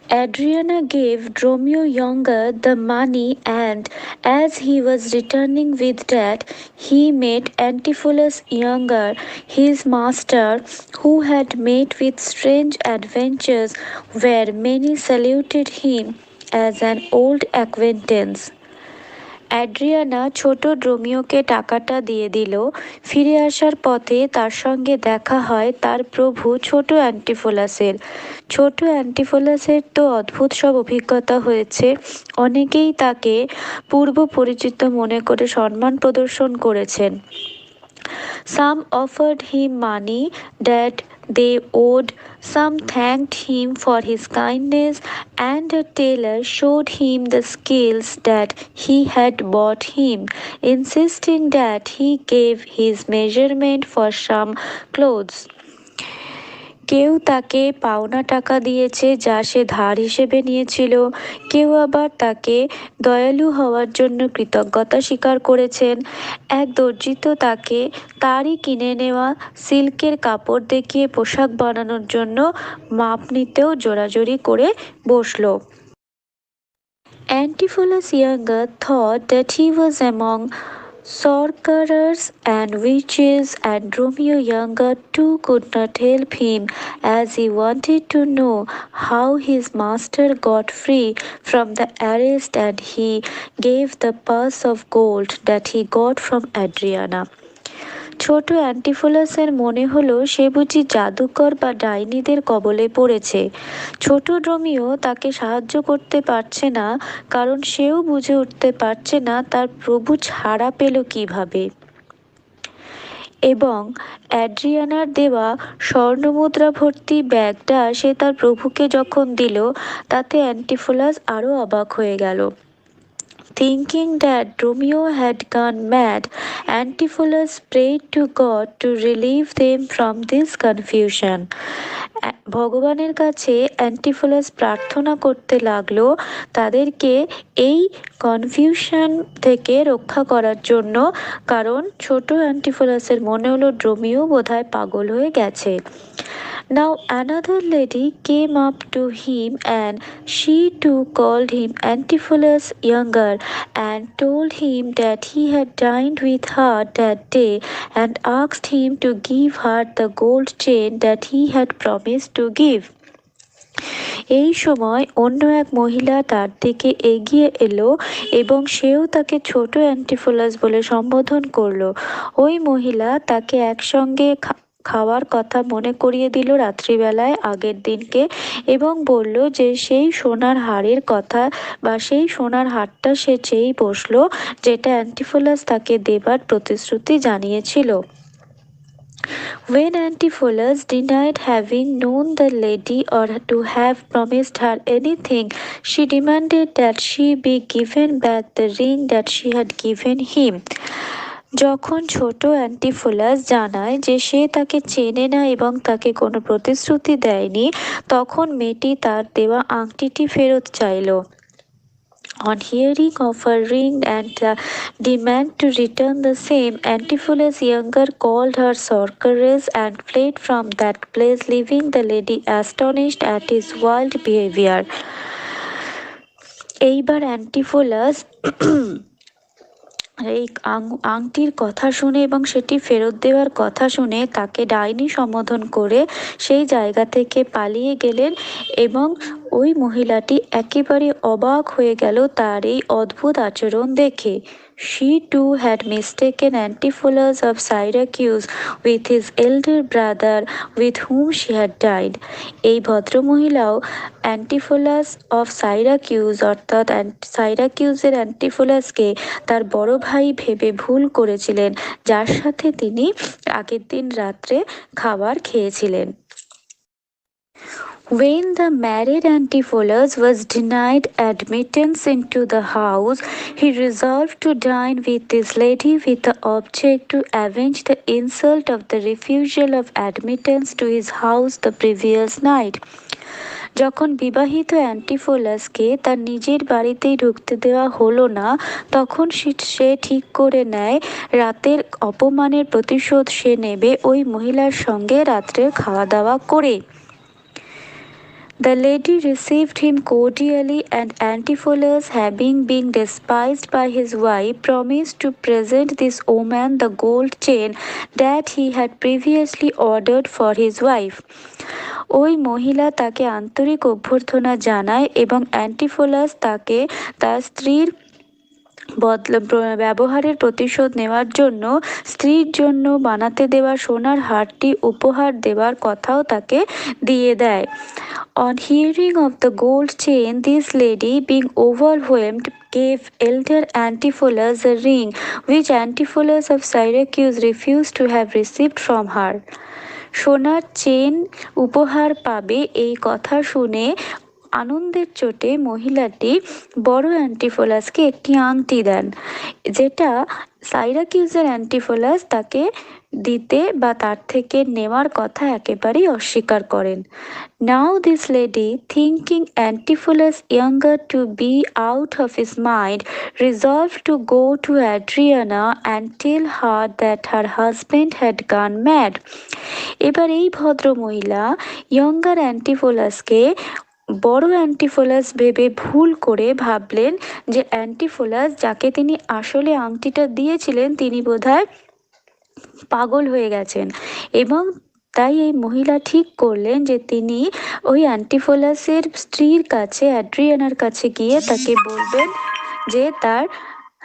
Adriana gave Dromio younger the money, and as he was returning with that, he met Antipholus younger, his master, who had met with strange adventures where many saluted him as an old acquaintance. Adriana ছোট ড্রোমিওকে টাকাটা দিয়ে দিল। ফিরে আসার পথে তার সঙ্গে দেখা হয় তার প্রভু ছোট অ্যান্টিফোলাসের। ছোট অ্যান্টিফোলাসের তো অদ্ভুত সব অভিজ্ঞতা হয়েছে। অনেকেই তাকে পূর্ব পরিচিত মনে করে সম্মান প্রদর্শন করেছেন। Some offered him money that they owed, some thanked him for his kindness, and a tailor showed him the skills that he had bought him, insisting that he gave his measurement for some clothes. কেউ তাকে পাওনা টাকা দিয়েছে যা সে ধার হিসেবে নিয়েছিল, কেউ আবার তাকে দয়ালু হওয়ার জন্য কৃতজ্ঞতা স্বীকার করেছেন। এক দর্জি তো তাকে তারই কিনে নেওয়া সিল্কের কাপড় দেখিয়ে পোশাক বানানোর জন্য মাপ নিতেও জোরাজুরি করে বসল। Antipholus Younger thought that he was among sorcerers and witches, and Dromio Younger too could not help him, as he wanted to know how his master got free from the arrest, and he gave the purse of gold that he got from Adriana. ছোট অ্যান্টিফোলাসের মনে হলো সে বুঝি জাদুকর বা ডাইনিদের কবলে পড়েছে। ছোট ড্রোমিও তাকে সাহায্য করতে পারছে না, কারণ সেও বুঝে উঠতে পারছে না তার প্রভু ছাড়া পেল কিভাবে। এবং অ্যাড্রিয়ানার দেওয়া স্বর্ণমুদ্রা ভর্তি ব্যাগটা সে তার প্রভুকে যখন দিল, তাতে অ্যান্টিফোলাস আরও অবাক হয়ে গেল। Thinking that Romeo had gone mad, Antipholus prayed to God to relieve them from this confusion. ভগবানের কাছে অ্যান্টিফোলাস প্রার্থনা করতে লাগলো তাদেরকে এই কনফিউশন থেকে রক্ষা করার জন্য, কারণ ছোট অ্যান্টিফোলাসের মনে হলো ড্রোমিও বোধহয় পাগল হয়ে গেছে। Now another lady came up to him, and she too called him Antipholus Younger, and told him that he had dined with her that day, and asked him to give her the gold chain that he had promised to give. এই সময় অন্য এক মহিলা তার দিকে এগিয়ে এলো এবং সেও তাকে ছোট অ্যান্টিফোলাস বলে সম্বোধন করলো। ওই মহিলা তাকে একসঙ্গে খাওয়ার কথা মনে করিয়ে দিল রাত্রিবেলায় আগের দিনকে, এবং বলল যে সেই সোনার হারের কথা বা সেই সোনার হারটা সে চেয়েই বসলো, যেটা অ্যান্টিফোলাস তাকে দেবার প্রতিশ্রুতি জানিয়েছিল। When Antipholus denied having known the lady or to have promised her anything, she demanded that she be given back the ring that she had given him. যখন ছোট অ্যান্টিফোলাস জানায় যে সে তাকে চেনে না এবং তাকে কোনো প্রতিশ্রুতি দেয়নি, তখন মেয়েটি তার দেওয়া আংটিটি ফেরত চাইল। On hearing of her ring and the demand to return the same, Antipholus Younger called her sorceress and fled from that place, leaving the lady astonished at his wild behavior. এইবার অ্যান্টিফোলাস এই আংটির কথা শুনে এবং সেটি ফেরত দেওয়ার কথা শুনে তাকে ডাইনি সম্বোধন করে সেই জায়গা থেকে পালিয়ে গেলেন, এবং ওই মহিলাটি একেবারে অবাক হয়ে গেল তার এই অদ্ভুত আচরণ দেখে। She too had mistaken Antipholus of Syracuse with his elder brother with whom she had died. এই ভদ্রমহিলাও অ্যান্টিফোলাস অফ সাইরাকিউজ অর্থাৎ সাইরাকিউজের অ্যান্টিফোলাসকে তার বড় ভাই ভেবে ভুল করেছিলেন, যার সাথে তিনি আগের দিন রাত্রে খাবার খেয়েছিলেন। When the married Antipholus was denied admittance into the house, he resolved to dine with this lady with the object to avenge the insult of the refusal of admittance to his house the previous night. যখন বিবাহিত অ্যান্টিফোলাসকে তার নিজের বাড়িতেই ঢুকতে দেওয়া হলো না, তখন সে ঠিক করে নেয় রাতের অপমানের প্রতিশোধ সে নেবে ওই মহিলার সঙ্গে রাত্রের খাওয়া দাওয়া করে। The lady received him cordially, and Antipholus, having been despised by his wife, promised to present this woman the gold chain that he had previously ordered for his wife. ওই মহিলা তাকে আন্তরিক অভ্যর্থনা জানায় এবং অ্যান্টিফোলাস তাকে তার স্ত্রীর ব্যবহারের প্রতিশোধ নেওয়ার জন্য স্ত্রীর জন্য বানাতে দেওয়া সোনার হারটি উপহার দেওয়ার কথাও তাকে দিয়ে দেয়। On hearing of the gold chain, this lady, being overwhelmed, gave elder Antipholus a ring which Antipholus of Syracuse refused to have received from her. সোনার চেন উপহার পাবে এই কথা শুনে আনন্দের চোটে মহিলাটি বড় অ্যান্টিফোলাসকে একটি আংটি দেন, যেটা সাইরাকিউসের অ্যান্টিফোলাস তাকে দিতে বা তার থেকে নেওয়ার কথা একেবারেই অস্বীকার করেন। Now this lady, thinking Antipholus younger to be out of his mind, resolved to go to Adriana and tell her that her husband had gone mad. এবার এই ভদ্র মহিলা ইয়ঙ্গার অ্যান্টিফোলাসকে বড় অ্যান্টিফোলাস ভেবে ভুল করে ভাবলেন যে অ্যান্টিফোলাস যাকে তিনি আসলে আংটিটা দিয়েছিলেন তিনি বোধহয় পাগল হয়ে গেছেন, এবং তাই এই মহিলা ঠিক করলেন যে তিনি ওই অ্যান্টিফোলাসের স্ত্রীর কাছে অ্যাড্রিয়ানার কাছে গিয়ে তাকে বলবেন যে তার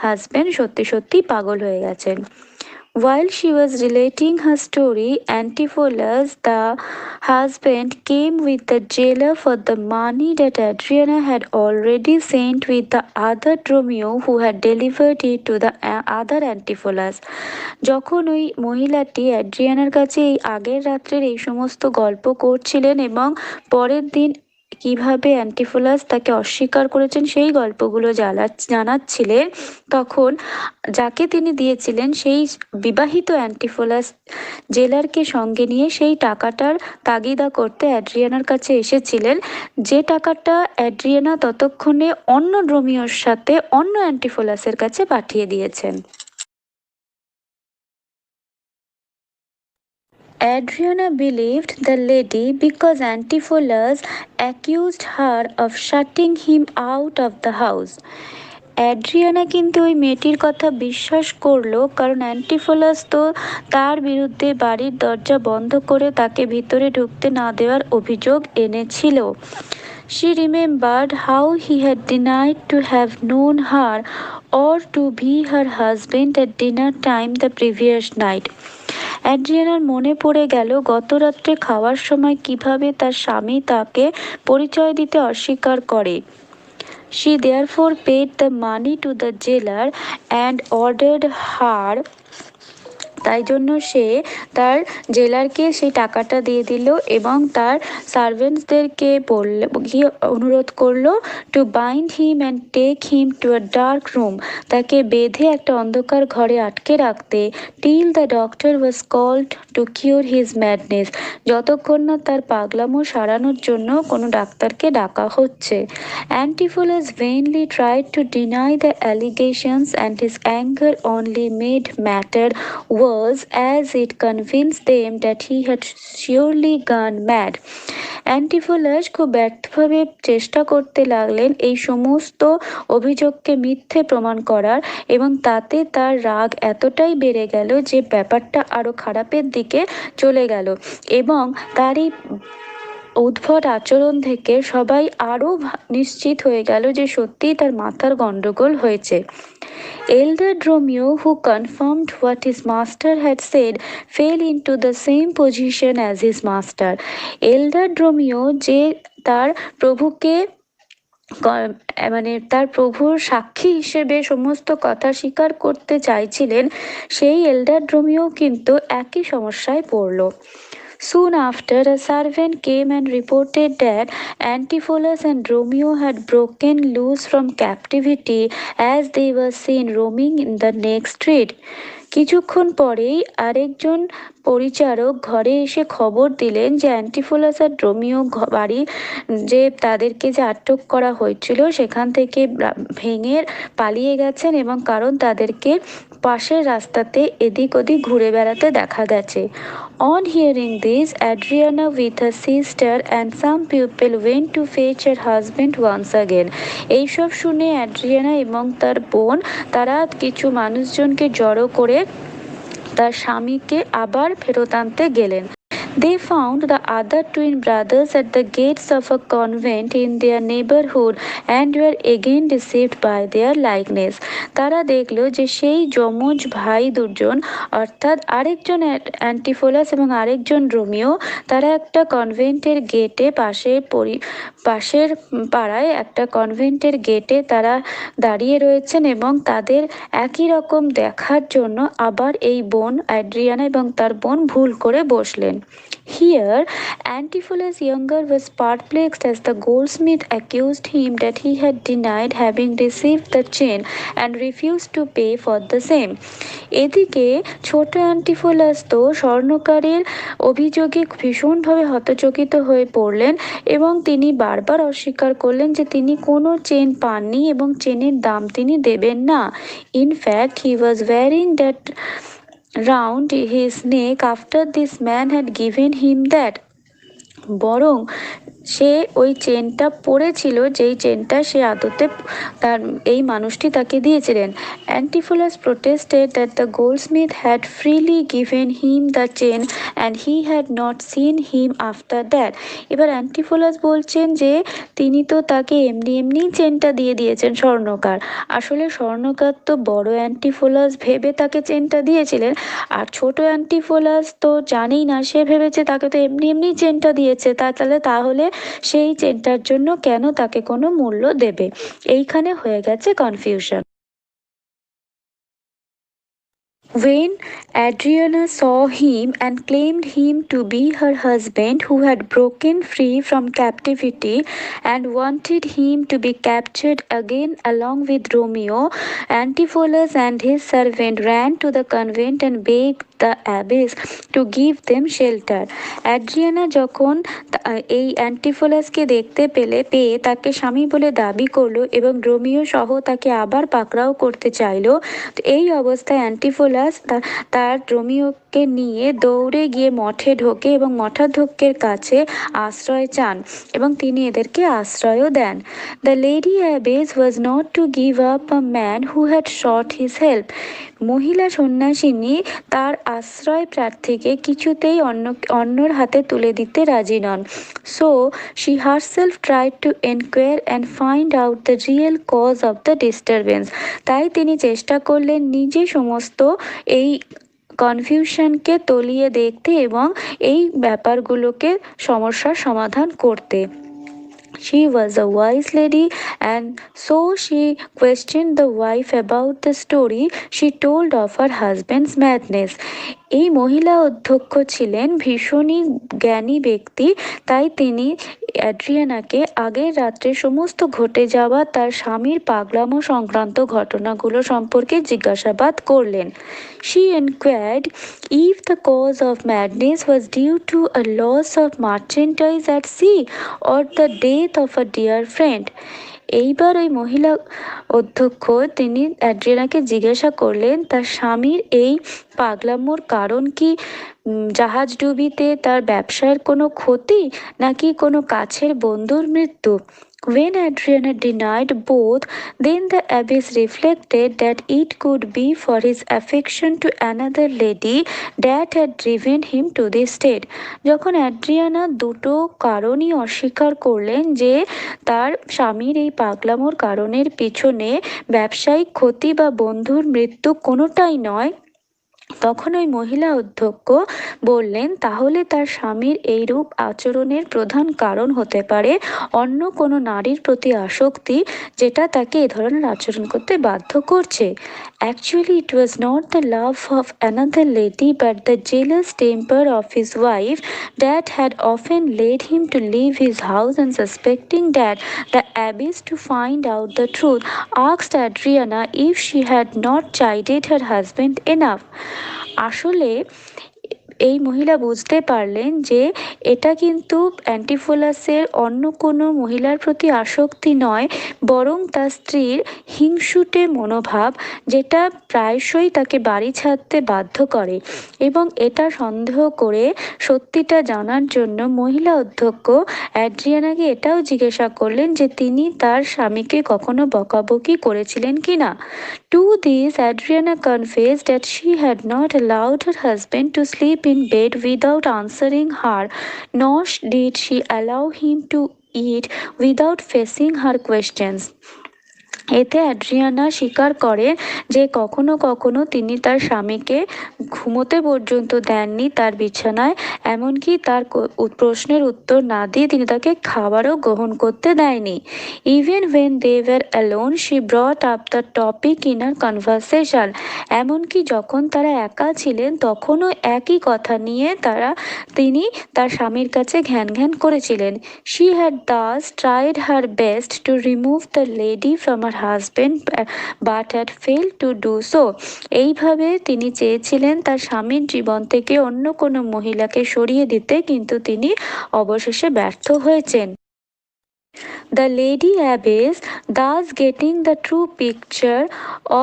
হাজবেন্ড সত্যি সত্যি পাগল হয়ে গেছেন। While she was relating her story, Antipholus, the husband, came with the jailer for the money that Adriana had already sent with the other Dromio who had delivered it to the other Antipholus. যখন ওই মহিলাটি অ্যাড্রিয়ানার কাছে এই আগের রাত্রের এই সমস্ত গল্প করছিলেন এবং পরের দিন কিভাবে অ্যান্টিফোলাস তাকে অস্বীকার করেছেন সেই গল্পগুলো জানাচ্ছিলেন, তখন যাকে তিনি দিয়েছিলেন সেই বিবাহিত অ্যান্টিফোলাস জেলারকে সঙ্গে নিয়ে সেই টাকাটার তাগিদা করতে অ্যাড্রিয়ানার কাছে এসেছিলেন, যে টাকাটা অ্যাড্রিয়ানা ততক্ষণে অন্য ড্রোমিওর সাথে অন্য অ্যান্টিফোলাসের কাছে পাঠিয়ে দিয়েছেন। Adriana believed the lady because Antipholus accused her of shutting him out of the house. Adriana কিন্তু ওই মেয়েটির কথা বিশ্বাস করলো, কারণ অ্যান্টিফোলাস তো তার বিরুদ্ধে বাড়ির দরজা বন্ধ করে তাকে ভিতরে ঢুকতে না দেওয়ার অভিযোগ এনেছিল। She remembered how he had denied to have known her or to be her husband at dinner time the previous night. অ্যাড্রিয়ানার মনে পড়ে গেল গত রাত্রে খাওয়ার সময় কিভাবে তার স্বামী তাকে পরিচয় দিতে অস্বীকার করে। She therefore paid the money to the jailer and ordered her. তাই জন্য সে তার জেলারকে সেই টাকাটা দিয়ে দিল এবং তার সার্ভেন্টসদেরকে গিয়ে অনুরোধ করলো to bind him and take him to a dark room, তাকে বেঁধে একটা অন্ধকার ঘরে আটকে রাখতে, till the doctor was called to cure his madness, যতক্ষণ না তার পাগলামো সারানোর জন্য কোনো ডাক্তারকে ডাকা হচ্ছে। Antipholus vainly tried to deny the allegations and his anger only made matter worse as it convinced them that he had surely gone mad. Antipholus খুব ব্যর্থভাবে চেষ্টা করতে লাগলেন এই সমস্ত অভিযোগকে মিথ্যে প্রমাণ করার, এবং তাতে তার রাগ এতটাই বেড়ে গেল যে ব্যাপারটা আরো খারাপের দিকে চলে গেল, এবং তারই উদ্ভট আচরণ থেকে সবাই আরও নিশ্চিত হয়ে গেল যে সত্যিই তার মাথার গণ্ডগোল হয়েছে। Elder Dromio, who confirmed what his master had said, fell into the same position as his master. Elder Dromio, যে তার প্রভুকে তার প্রভুর সাক্ষী হিসেবে সমস্ত কথা স্বীকার করতে চাইছিলেন, সেই এল্ডার ড্রোমিও কিন্তু একই সমস্যায় পড়ল। Soon after, a servant came and reported that Antipholus and Dromio had broken loose from captivity as they were seen roaming in the next street. কিছুক্ষণ পরেই আরেকজন পরিচারক ঘরে এসে খবর দিলেন যে অ্যান্টিফোলাস আর ড্রোমিও বাড়ি যে তাদেরকে যে আটক করা হয়েছিল সেখান থেকে ভেঙে পালিয়ে গেছেন, এবং কারণ তাদেরকে পাশের রাস্তাতে এদিক ওদিক ঘুরে বেড়াতে দেখা গেছে। On hearing this, Adriana with her sister and some people went to fetch her husband once again. এইসব শুনে অ্যাড্রিয়ানা এবং তার বোন তারা কিছু মানুষজনকে জড়ো করে তার স্বামীকে আবার ফেরত আনতে গেলেন। They found the other twin brothers at the gates of a convent in their neighborhood and were again deceived by their likeness. তারা দেখলো যে সেই যমজ ভাই দুজন অর্থাৎ আরেকজন অ্যান্টিফোলাস এবং আরেকজন রোমিও তারা একটা কনভেন্টের গেটে পাশের পাড়ায় একটা কনভেন্টের গেটে তারা দাঁড়িয়ে রয়েছেন এবং তাদের একই রকম দেখার জন্য আবার এই বোন অ্যাড্রিয়ানা এবং তার বোন ভুল করে বসলেন। Here, Antipholus younger was perplexed as the goldsmith accused him that he had denied having received the chain and refused to pay for the same. এদিকে ছোট অ্যান্টিফোলাস তো স্বর্ণকারের অভিযোগে ভীষণভাবে হতচকিত হয়ে পড়লেন এবং তিনি বারবার অস্বীকার করলেন যে তিনি কোনো চেন পাননি এবং চেনের দাম তিনি দেবেন না। In fact he was wearing that round his neck after this man had given him that. বরং সে ওই চেনটা পরেছিল যেই চেনটা সে আদতে তার এই মানুষটি তাকে দিয়েছিলেন। Antipholus protested that the Goldsmith had freely given him the chain and he had not seen him after that. এবার অ্যান্টিফোলাস বলছেন যে তিনি তো তাকে এমনি এমনি চেনটা দিয়ে দিয়েছেন স্বর্ণকার, আসলে স্বর্ণকার তো বড় অ্যান্টিফোলাস ভেবে তাকে চেনটা দিয়েছিলেন, আর ছোট অ্যান্টিফোলাস তো জানেই না, সে ভেবেছে তাকে তো এমনি এমনি চেনটা দিয়েছে, তাহলে সেই চেনটার জন্য কেন তাকে কোনো মূল্য দেবে। এইখানে হয়ে গেছে confusion. When Adriana saw him and claimed him to be her husband who had broken free from captivity and wanted him to be captured again along with Romeo, Antipholus and his servant ran to the convent and begged the abbess to give them shelter. Adriana যখন এই অ্যান্টিফোলাসকে দেখতে পেয়ে তাকে স্বামী বলে দাবি করলো এবং রোমিও সহ তাকে আবার পাকড়াও করতে চাইলো, এই অবস্থায় অ্যান্টিফোলাস তার রোমিওকে নিয়ে দৌড়ে গিয়ে মঠে ঢোকে এবং মঠাধ্যক্ষের কাছে আশ্রয় চান এবং তিনি এদেরকে আশ্রয়ও দেন। The lady abbess was not to give up a man who had sought his help. মহিলা সন্ন্যাসিনী তার আশ্রয় প্রার্থীকে কিছুতেই অন্যর হাতে তুলে দিতে রাজি নন। So she herself tried to enquire and find out the real cause of the disturbance. তাই তিনি চেষ্টা করলেন নিজে সমস্ত এই কনফিউশনকে তলিয়ে দেখতে এবং এই ব্যাপারগুলোকে সমস্যার সমাধান করতে। She was a wise lady, and so she questioned the wife about the story she told of her husband's madness. এই মহিলা অধ্যক্ষ ছিলেন ভীষণই জ্ঞানী ব্যক্তি, তাই তিনি অ্যাড্রিয়ানাকে আগের রাত্রে সমস্ত ঘটে যাওয়া তার স্বামীর পাগলামো সংক্রান্ত ঘটনাগুলো সম্পর্কে জিজ্ঞাসাবাদ করলেন। She inquired if the cause of madness was due to a loss of merchandise at sea or the death of a dear friend. এইবার ওই মহিলা অধ্যক্ষ তিনি অ্যাড্রিয়ানাকে জিজ্ঞাসা করলেন তার স্বামীর এই পাগলামোর কারণ কি জাহাজ ডুবিতে তার ব্যবসায়ের কোনো ক্ষতি নাকি কোনো কাছের বন্ধুর মৃত্যু। When Adriana denied both, then the abbess reflected that it could be for his affection to another lady that had driven him to this state. যখন অ্যাড্রিয়ানা দুটো কারণই অস্বীকার করলেন যে তার স্বামীর এই পাগলামোর কারণের পিছনে ব্যবসায়িক ক্ষতি বা বন্ধুর মৃত্যু কোনোটাই নয়, তখন ওই মহিলা অধ্যক্ষ বললেন তাহলে তার স্বামীর এইরূপ আচরণের প্রধান কারণ হতে পারে অন্য কোনো নারীর প্রতি আসক্তি, যেটা তাকে এ ধরনের আচরণ করতে বাধ্য করছে। Actually, it was not the love of another lady but the jealous temper of his wife that had often led him to leave his house, and suspecting that the abbess to find out the truth asked Adriana if she had not chided her husband enough. আসলে এই মহিলা বুঝতে পারলেন যে এটা কিন্তু অ্যান্টিফোলাসের অন্য কোনো মহিলার প্রতি আসক্তি নয়, বরং তার স্ত্রীর হিংসুটে মনোভাব, যেটা প্রায়শই তাকে বাড়ি ছাড়তে বাধ্য করে। এবং এটা সন্দেহ করে সত্যিটা জানার জন্য মহিলা অধ্যক্ষ অ্যাড্রিয়ানাকে এটাও জিজ্ঞাসা করলেন যে তিনি তার স্বামীকে কখনো বকাবকি করেছিলেন কিনা। To this, Adriana confessed that she had not allowed her husband to sleep in bed without answering her, nor did she allow him to eat without facing her questions. এতে অ্যাড্রিয়ানা স্বীকার করে যে কখনো কখনো তিনি তার স্বামীকে ঘুমোতে পর্যন্ত দেননি তার বিছানায়, এমনকি তার প্রশ্নের উত্তর না দিয়ে তিনি তাকে খাবারও গ্রহণ করতে দেয়নি। Even when they were alone she brought up the topic in her conversation, এমনকি যখন তারা একা ছিলেন তখনও একই কথা নিয়ে তিনি তার স্বামীর কাছে ঘ্যান ঘ্যান করেছিলেন। She had thus tried her best to remove the lady from her husband but had fail to do so. এইভাবে তিনি চেয়েছিলেন তার স্বামীর জীবন থেকে অন্য কোনো মহিলাকে সরিয়ে দিতে, কিন্তু তিনি অবশেষে ব্যর্থ হয়েছেন। The lady abbess, thus getting the true picture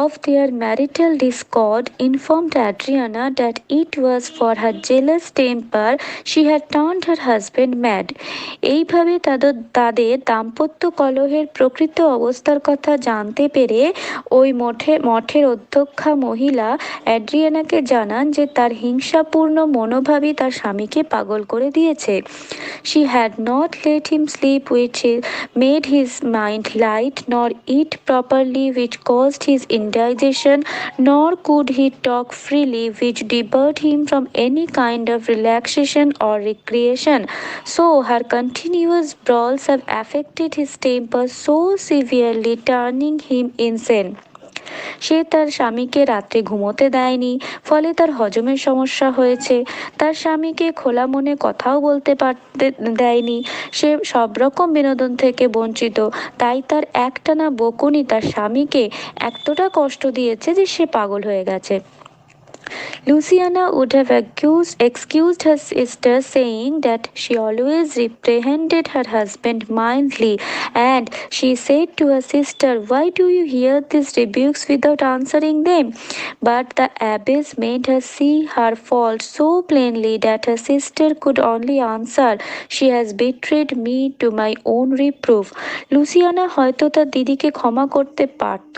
of their marital discord, informed Adriana that it was for her jealous temper she had turned her husband mad. এইভাবে তাদের দাম্পত্য কলহের প্রকৃত অবস্থার কথা জানতে পেরে ওই মঠের অধ্যক্ষা মহিলা অ্যাড্রিয়ানাকে জানান যে তার হিংসাপূর্ণ মনোভাবই তার স্বামীকে পাগল করে দিয়েছে। She had not let him sleep, which made his mind light, nor eat properly, which caused his indigestion, nor could he talk freely, which debarred him from any kind of relaxation or recreation. So her continuous brawls have affected his temper so severely, turning him insane. সে তার স্বামীকে রাত্রে ঘুমোতে দেয়নি, ফলে তার হজমের সমস্যা হয়েছে। তার স্বামীকে খোলা মনে কথাও বলতে পারতে দেয়নি, সে সব রকম বিনোদন থেকে বঞ্চিত। তাই তার একটানা বকুনি তার স্বামীকে এতটা কষ্ট দিয়েছে যে সে পাগল হয়ে গেছে। Luciana would have excused her sister, saying that she always reprehended her husband mildly, and she said to her sister, "Why do you hear these rebukes without answering them?" But the abbess made her see her fault so plainly that her sister could only answer, "She has betrayed me to my own reproof." Louisiana হয়তো তার দিদিকে ক্ষমা করতে পারত,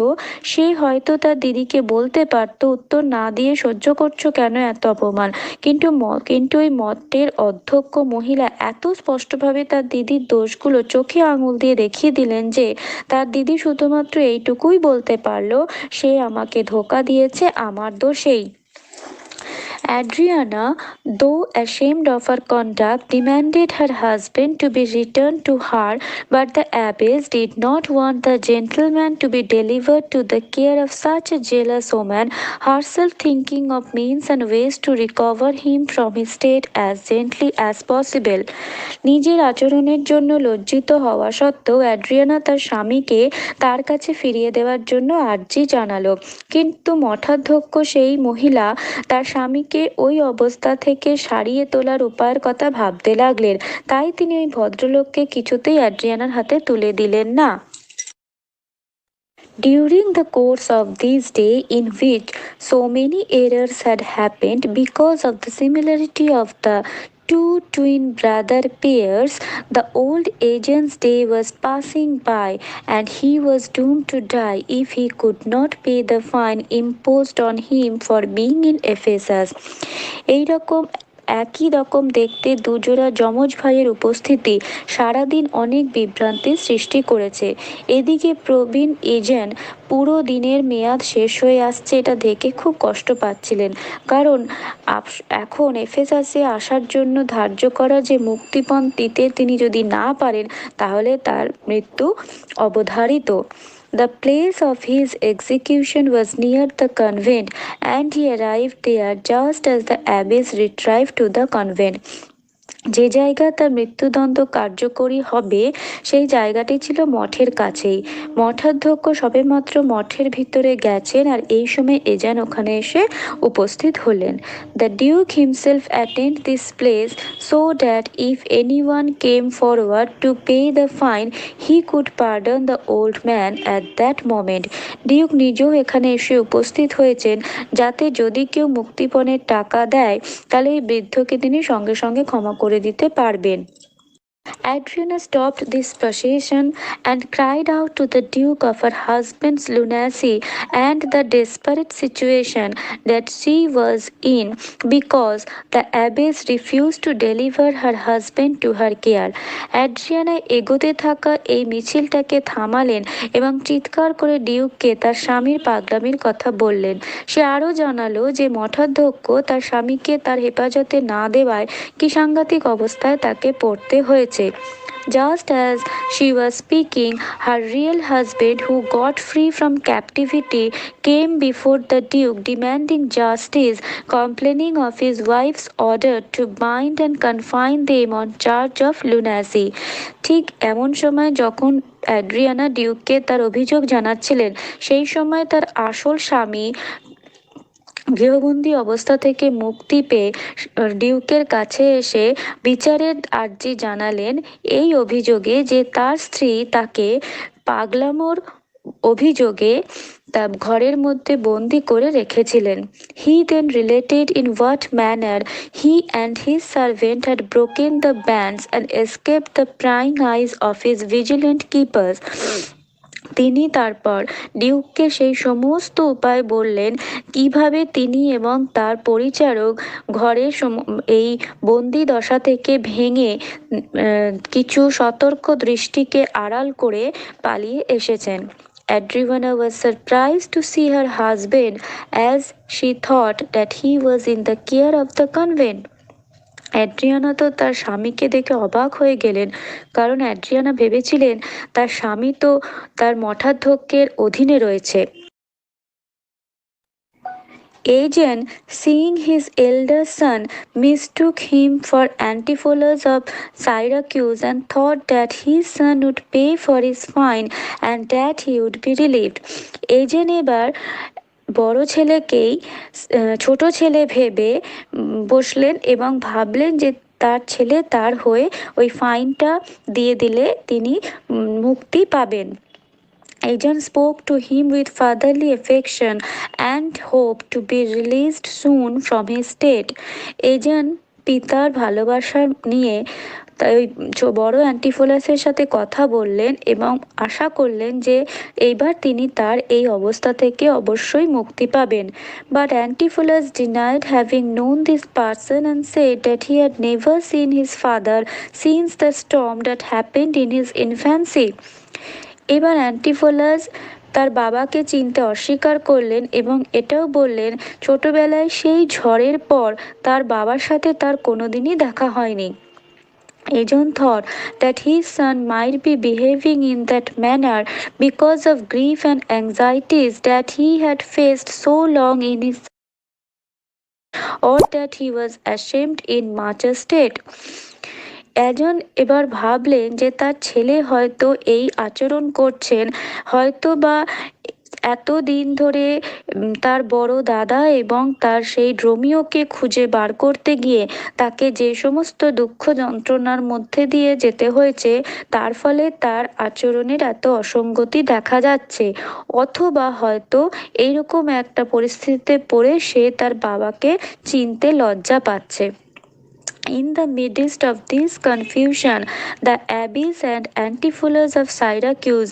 সে হয়তো তার দিদিকে বলতে পারত, উত্তর না দিয়ে সহ্য করছো কেন এত অপমান, কিন্তু ওই মঠের অধ্যক্ষ মহিলা এত স্পষ্টভাবে তার দিদির দোষগুলো চোখে আঙুল দিয়ে দেখিয়ে দিলেন যে তার দিদি শুধুমাত্র এইটুকুই বলতে পারল, সে আমাকে ধোঁকা দিয়েছে, আমার দোষেই। Adriana, though ashamed of her conduct, demanded her husband to be returned to her, but the abbess did not want the gentleman to be delivered to the care of such a jealous woman, herself thinking of means and ways to recover him from his state as gently as possible. নিজের আচরণের জন্য লজ্জিত হওয়া সত্ত্বেও Adriana তার স্বামীকে তার কাছে ফিরিয়ে দেওয়ার জন্য আর্জি জানালো, কিন্তু মঠাধ্যক্ষ সেই মহিলা তার স্বামীকে ওই অবস্থা থেকে সারিয়ে তোলার উপায়ের কথা ভাবতে লাগলেন। তাই তিনি ওই ভদ্রলোককে কিছুতেই অ্যাড্রিয়ানার হাতে তুলে দিলেন না। During the course of this day, in which so many errors had happened because of the similarity of the two twin brother pairs, the old agent's day was passing by, and he was doomed to die if he could not pay the fine imposed on him for being in Ephesus. একই রকম দেখতে দুজোড়া যমজ ভাইয়ের উপস্থিতি সারাদিন অনেক বিভ্রান্তির সৃষ্টি করেছে। এদিকে প্রবীণ এজেন্ট পুরো দিনের মেয়াদ শেষ হয়ে আসছে এটা দেখে খুব কষ্ট পাচ্ছিলেন, কারণ এখন এফেসাসে আসার জন্য ধার্য করা যে মুক্তিপণ দিতে তিনি যদি না পারেন তাহলে তার মৃত্যু অবধারিত। The place of his execution was near the convent, and he arrived there just as the abbess retrieved to the convent. যে জায়গায় তার মৃত্যুদণ্ড কার্যকরী হবে সেই জায়গাটি ছিল মঠের কাছেই। মঠাধ্যক্ষ সবেমাত্র মঠের ভিতরে গেছেন আর এই সময় এজান ওখানে এসে উপস্থিত হলেন। The Duke himself attend this place so that if anyone came forward to pay the fine he could pardon the old man at that moment. Duke নিজেও এখানে এসে উপস্থিত হয়েছেন যাতে যদি কেউ মুক্তিপণের টাকা দেয় তাহলে এই বৃদ্ধকে তিনি সঙ্গে সঙ্গে ক্ষমা করে দিতে পারবেন। Adriana stopped this procession and cried out to the Duke of her husband's lunacy and the desperate situation that she was in because the abbess refused to deliver her husband to her care. Adriana এগোতে থাকা এই মিছিলটাকে থামালেন এবং চিৎকার করে ডিউককে তার স্বামীর পাগলামির কথা বললেন। সে আরও জানালো যে মঠাধ্যক্ষ তার স্বামীকে তার হেফাজতে না দেওয়ায় কি সাংঘাতিক অবস্থায় তাকে পড়তে হয়েছে। Just as she was speaking, her real husband, who got free from captivity, came before the Duke demanding justice, complaining of his wife's order to bind and confine them on charge of lunacy. ঠিক এমন সময় যখন Adriana ডিউককে তার অভিযোগ জানাচ্ছিলেন সেই সময় তার আসল স্বামী গৃহবন্দী অবস্থা থেকে মুক্তি পেয়ে ডিউকের কাছে এসে বিচারের আর্জি জানালেন এই অভিযোগে যে তার স্ত্রী তাকে পাগলামোর অভিযোগে তা ঘরের মধ্যে বন্দি করে রেখেছিলেন। He then related in what manner he and his servant had broken the bands and escape the prying eyes of his vigilant keepers. তিনি তারপর ডিউককে সেই সমস্ত উপায় বললেন কিভাবে তিনি এবং তার পরিচারক ঘরের এই বন্দি দশা থেকে ভেঙে কিছু সতর্ক দৃষ্টিকে আড়াল করে পালিয়ে এসেছেন। Adriana was surprised to see her husband as she thought that he was in the care of the convent. Adriana তো তার স্বামীকে দেখে অবাক হয়ে গেলেন, কারণ অ্যাড্রিয়ানা ভেবেছিলেন তার স্বামী তো তার মঠাধ্যক্ষের অধীনে রয়েছে। Aegeon, seeing his elder son, mistook him for Antipholus of Syracuse and thought that his son would pay for his fine and that he would be relieved. এজেন এবার বড় ছেলেকেই ছোট ছেলে ভেবে বসলেন এবং ভাবলেন যে তার ছেলে তার হয়ে ওই ফাইনটা দিয়ে দিলে তিনি মুক্তি পাবেন। Aegeon spoke to him with fatherly affection and hoped to be released soon from his state. Aegeon পিতার ভালোবাসা নিয়ে তাই বড় অ্যান্টিফোলাসের সাথে কথা বললেন এবং আশা করলেন যে এইবার তিনি তার এই অবস্থা থেকে অবশ্যই মুক্তি পাবেন। But Antipholus denied having known this person and said that he had never seen his father since the storm that happened in his infancy. এবার অ্যান্টিফোলাস তার বাবাকে চিনতে অস্বীকার করলেন এবং এটাও বললেন ছোটবেলায় সেই ঝড়ের পর তার বাবার সাথে তার কোনোদিনই দেখা হয়নি। Aegeon thought that his son might be behaving in that manner because of grief and anxieties that he had faced so long in his or that he was ashamed in much state. অ্যাজন এবার ভাবলেন যে তার ছেলে হয়তো এই আচরণ করছেন, হয়তো বা এতদিন ধরে তার বড় দাদা এবং তার সেই ড্রোমিওকে খুঁজে বার করতে গিয়ে তাকে যে সমস্ত দুঃখ যন্ত্রণার মধ্যে দিয়ে যেতে হয়েছে তার ফলে তার আচরণের এত অসঙ্গতি দেখা যাচ্ছে, অথবা হয়তো এইরকম একটা পরিস্থিতিতে পড়ে সে তার বাবাকে চিনতে লজ্জা পাচ্ছে। In the midst of this confusion, the abbess and Antipholus of Syracuse,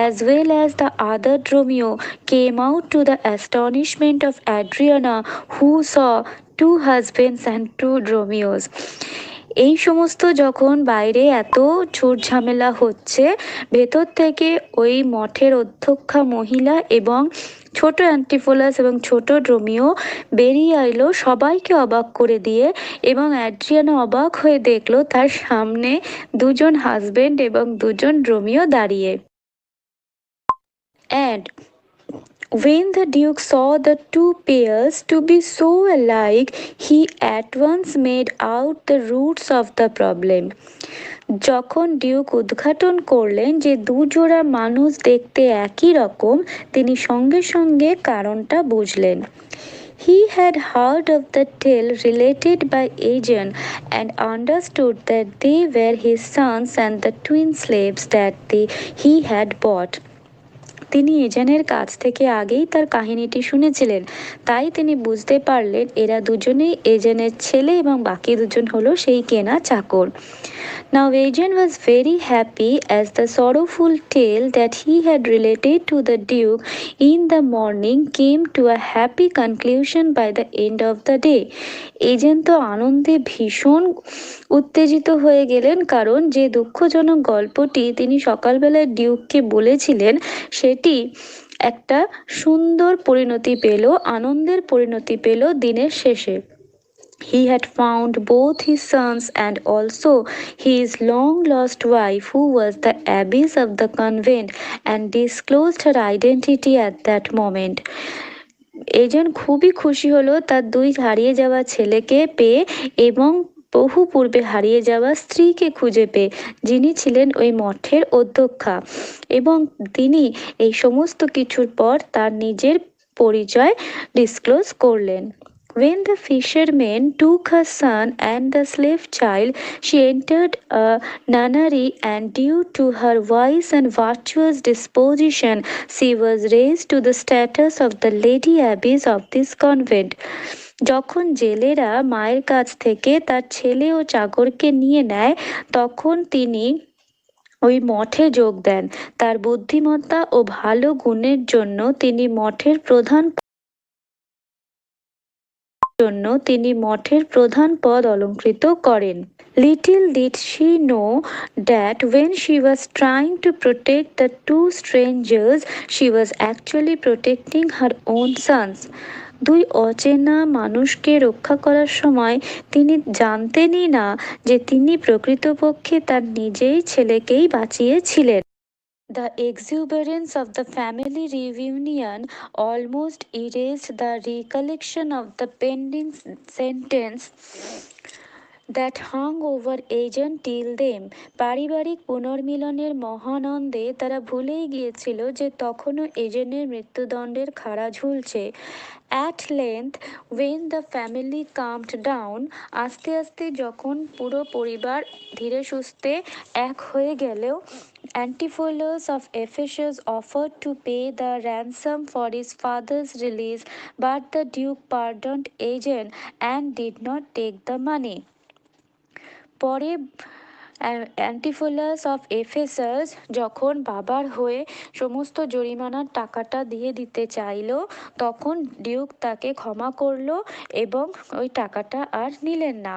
as well as the other Dromio, came out to the astonishment of Adriana, who saw two husbands and two Dromios. এই সমস্ত যখন বাইরে এত ঝুট ঝামেলা হচ্ছে, ভেতর থেকে ওই মঠের অধ্যক্ষা মহিলা এবং ছোট অ্যান্টিফোলাস এবং ছোট ড্রোমিও বেরিয়ে এলো সবাইকে অবাক করে দিয়ে, এবং অ্যাড্রিয়ানা অবাক হয়ে দেখলো তার সামনে দুজন হাজবেন্ড এবং দুজন ড্রোমিও দাঁড়িয়ে। And When the Duke saw the two pairs to be so alike, he at once made out the roots of the problem. যখন ডিউক উদ্ঘাটন করলেন যে দুজোড়া মানুষ দেখতে একই রকম, তিনি সঙ্গে সঙ্গে কারণটা বুঝলেন। He had heard of the tale related by Aegeon and understood that they were his sons and the twin slaves that he had bought. তিনি এজেনের কাছ থেকে আগেই তার কাহিনীটি শুনেছিলেন, তাই তিনি বুঝতে পারলেন এরা দুজনেই এজেনের ছেলে এবং বাকি দুজন হলো সেই কেনা চাকর। Now Aegeon was very happy as the sorrowful tale that he had related to the Duke in the morning came to a happy conclusion by the end of the day. এজেন তো আনন্দে ভীষণ উত্তেজিত হয়ে গেলেন, কারণ যে দুঃখজনক গল্পটি তিনি সকালবেলায় ডিউককে বলেছিলেন সেটি একটা সুন্দর পরিণতি পেল, আনন্দের পরিণতি পেল দিনের শেষে। He had found both his sons and also his long lost wife, who was the abbess of the convent, and disclosed her identity at that moment. এজন খুবই খুশি হলো তার দুই হারিয়ে যাওয়া ছেলেকে পেয়ে এবং বহু পূর্বে হারিয়ে যাওয়া স্ত্রীকে খুঁজে পেয়ে, যিনি ছিলেন ওই মঠের অধ্যক্ষা, এবং তিনি এই সমস্ত কিছুর পর তার নিজের পরিচয় ডিসক্লোজ করলেন। When the fisherman took her son and the slave child, she entered a nunnery, and due to her wise and virtuous disposition, she was raised to the status of the lady abbess of this convent. যখন জেলেরা মায়ের কাছ থেকে তার ছেলে ও চাকরকে নিয়ে নেয়, তখন তিনি ওই মঠে যোগ দেন। তার বুদ্ধিমত্তা ও ভালো গুণের জন্য তিনি মঠের প্রধান পদ অলঙ্কৃত করেন। Little did she know that when she was trying to protect the two strangers, she was actually protecting her own sons. দুই অচেনা মানুষকে রক্ষা করার সময় তিনি জানতেনই না যে তিনি প্রকৃতপক্ষে তার নিজেই ছেলেকেই বাঁচিয়েছিলেন। The exuberance of the family reunion almost erased the recollection of the pending sentence that hung over Aegeon till then. পারিবারিক পুনর্মিলনের মহানন্দে তারা ভুলেই গিয়েছিল যে তখনও এজেনের মৃত্যুদণ্ডের খাড়া ঝুলছে। At length, when the family calmed down, আস্তে আস্তে যখন পুরো পরিবার ধীরে সুস্থে এক হয়ে গেলেও, Antipholus of Ephesus offered to pay the ransom for his father's release, but the Duke pardoned Aegeon and did not take the money. পরে অ্যান্টিফোলাস অফ এফেসাস যখন বাবার হয়ে সমস্ত জরিমানার টাকাটা দিয়ে দিতে চাইল, তখন ডিউক তাকে ক্ষমা করল এবং ওই টাকাটা আর নিলেন না।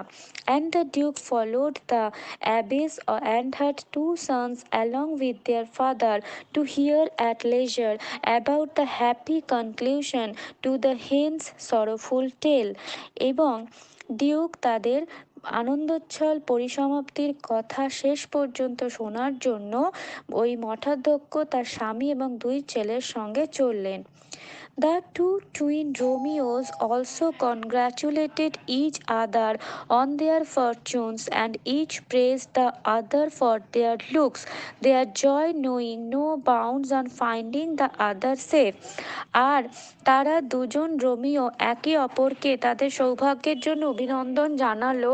And the duke followed the abbess and her two sons along with their father to hear at leisure about the happy conclusion to the hence sorrowful tale. এবং ডিউক তাদের আনন্দোচ্ছল পরিসমাপ্তির কথা শেষ পর্যন্ত শোনার জন্য ওই মঠাধ্যক্ষ, তার স্বামী এবং দুই ছেলের সঙ্গে চললেন। The two twin Romeos also congratulated each other on their fortunes, and each praised the other for their looks, their joy knowing no bounds on finding the other safe. আর তারা দুজন রোমিও একে অপরকে তাদের সৌভাগ্যের জন্য অভিনন্দন জানালো।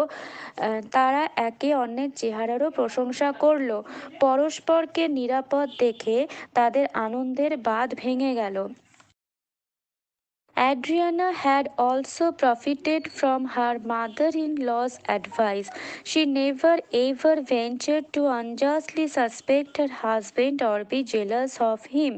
তারা একে অন্যের চেহারারও প্রশংসা করলো। পরস্পরকে নিরাপদ দেখে তাদের আনন্দের বাঁধ ভেঙে গেল। Adriana had also profited from her mother-in-law's advice. She never ever ventured to unjustly suspect her husband or be jealous of him.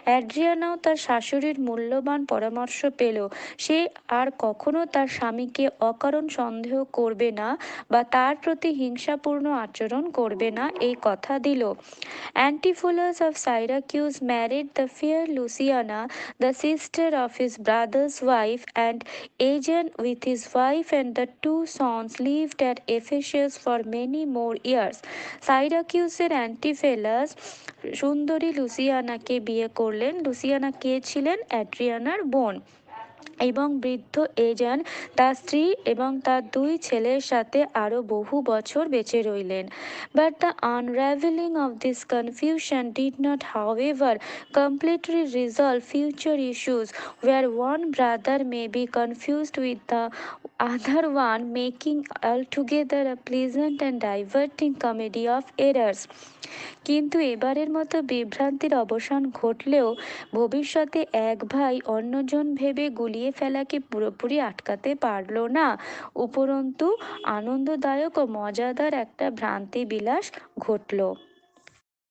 অ্যাড্রিয়ানাও তার শাশুড়ির মূল্যবান পরামর্শ পেল। সে আর কখনো তার স্বামীকে অকারণ সন্দেহ করবে না বা তার প্রতি হিংসাপূর্ণ আচরণ করবে না, এই কথা দিল। Antipholus of Syracuse married the fair Luciana, the sister of his brother father's wife, and Aegeon with his wife and the two sons lived at Ephesus for many more years. সাইরাকিউসের অ্যান্টিফেলাস সুন্দরী লুসিয়ানাকে বিয়ে করলেন। লুসিয়ানা কে ছিলেন? অ্যাড্রিয়ানার বোন। এবং বৃদ্ধ এজান তার স্ত্রী এবং তার দুই ছেলের সাথে আরও বহু বছর বেঁচে রইলেন। But the unravelling of this confusion did not however completely resolve future issues where one brother may be confused with the other one, making altogether a pleasant and diverting comedy of errors. কিন্তু এবারের মতো বিভ্রান্তির অবসান ঘটলেও ভবিষ্যতে এক ভাই অন্যজন ভেবে গুলিয়ে ফেলাকে পুরোপুরি আটকাতে পারল না। উপরন্তু আনন্দদায়ক ও মজাদার একটা ভ্রান্তি বিলাস ঘটল।